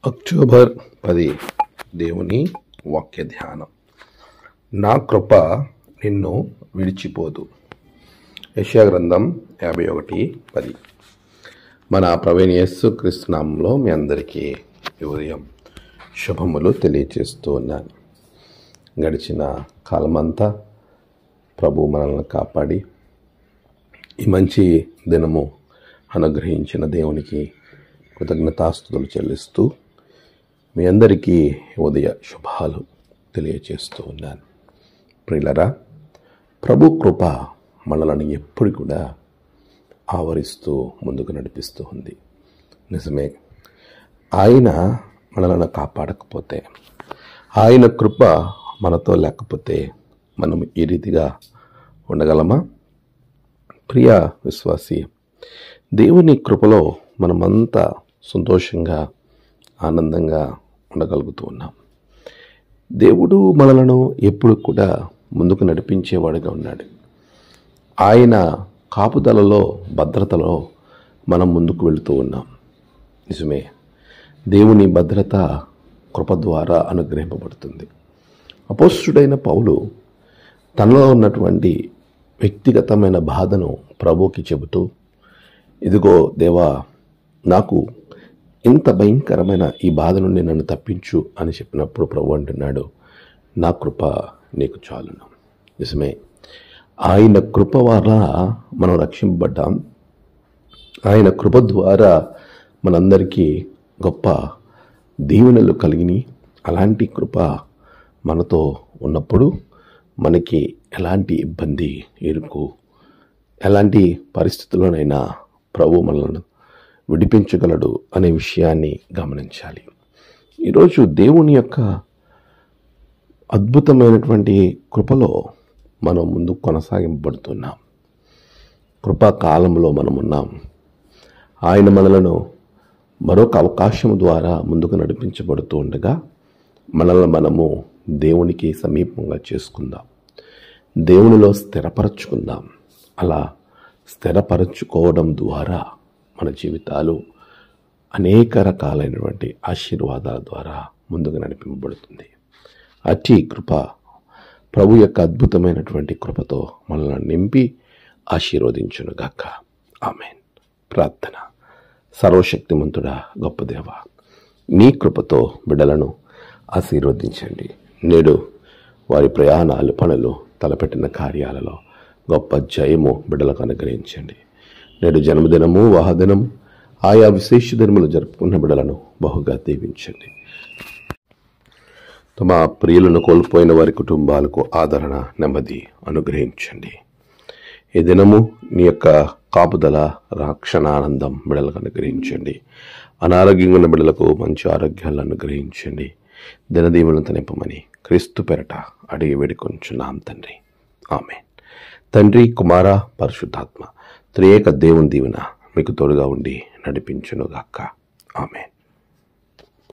October 10 దేవుని వాక్య ధ్యానం. నా కృప నిన్ను విడిచిపోదు. యెషయా గ్రంథం 51:10. మన ప్రభువైన యేసుక్రీస్తు నామములో మీ అందరికీ ఉదయం శుభములు తెలియజేస్తూ ఉన్నాను. గడిచిన కాలమంతా ప్రభు మనల్ని కాపాడి ఈ మంచి దినము అనుగ్రహించిన దేవునికి కృతజ్ఞతాస్తుతులు చెల్లిస్తూ మీ అందరికీ ఉదయ శుభాలు తెలియజేస్తూ ఉన్నాను. ప్రియులరా, ప్రభు కృప మనలను ఎప్పుడు కూడా ఆవరిస్తూ ముందుకు నడిపిస్తూ ఉంది. నిజమే, ఆయన మనలను కాపాడకపోతే, ఆయన కృప మనతో లేకపోతే మనం ఈ రీతిగా ఉండగలమా? ప్రియ విశ్వాసి, దేవుని కృపలో మనమంతా సంతోషంగా ఆనందంగా ఉండగలుగుతూ ఉన్నాం. దేవుడు మనలను ఎప్పుడు కూడా ముందుకు నడిపించేవాడుగా ఉన్నాడు. ఆయన కాపుదలలో భద్రతలో మనం ముందుకు వెళుతూ ఉన్నాం. నిజమే, దేవుని భద్రత కృప ద్వారా అనుగ్రహింపబడుతుంది. అపోస్తుడైన పౌలు తనలో ఉన్నటువంటి వ్యక్తిగతమైన బాధను ప్రభువుకి చెబుతూ, ఇదిగో దేవా, నాకు ఇంత భయంకరమైన ఈ బాధ నుండి నన్ను తప్పించు అని చెప్పినప్పుడు ప్రభు అంటున్నాడు, నా కృప నీకు చాలును. నిజమే, ఆయన కృప వల్ల మనం రక్షింపబడ్డాం. ఆయన కృప ద్వారా మనందరికీ గొప్ప దీవెనలు కలిగినాయి. అలాంటి కృప మనతో ఉన్నప్పుడు మనకి ఎలాంటి ఇబ్బంది, ఇరుకు, ఎలాంటి పరిస్థితుల్లోనైనా ప్రభు మనల్ని విడిపించగలడు అనే విషయాన్ని గమనించాలి. ఈరోజు దేవుని యొక్క అద్భుతమైనటువంటి కృపలో మనం ముందుకు కొనసాగింపబడుతున్నాం. కృపాకాలంలో మనం ఉన్నాం. ఆయన మనలను మరొక అవకాశం ద్వారా ముందుకు నడిపించబడుతూ ఉండగా మనల్ని మనము దేవునికి సమీపంగా చేసుకుందాం, దేవునిలో స్థిరపరచుకుందాం. అలా స్థిరపరచుకోవడం ద్వారా మన జీవితాలు అనేక రకాలైనటువంటి ఆశీర్వాదాల ద్వారా ముందుకు నడిపింపబడుతుంది. అట్టి కృప, ప్రభు యొక్క అద్భుతమైనటువంటి కృపతో మనల్ని నింపి ఆశీర్వదించునుగాక. ఆమేన్. ప్రార్థన. సర్వశక్తిమంతుడా, గొప్ప దేవ, నీ కృపతో బిడ్డలను ఆశీర్వదించండి. నేడు వారి ప్రయాణాలు, పనులు, తలపెట్టిన కార్యాలలో గొప్ప జయము బిడ్డలకు అనుగ్రహించండి. నేడు జన్మదినము, వాహదినం, ఆయా విశేష దినములు జరుపుకున్న బిడ్డలను బహుగా దీవించండి. తమ ప్రియులను కోల్పోయిన వారి కుటుంబాలకు ఆదరణ, నెమ్మది అనుగ్రహించండి. ఈ దినము నీ యొక్క కాపుదల, రక్షణ, ఆనందం బిడ్డలకు అనుగ్రహించండి. అనారోగ్యంగా ఉన్న బిడ్డలకు మంచి ఆరోగ్యాలను అనుగ్రహించండి. దినదీవులను నింపమని క్రీస్తు పేరట అడిగి వేడుకొంచున్నాం తండ్రి. ఆమేన్. తండ్రి, కుమార, పరిశుద్ధాత్మ త్రియేక దేవుని దీవెన మీకు తోడుగా ఉండి నడిపించునుగాక. ఆమేన్.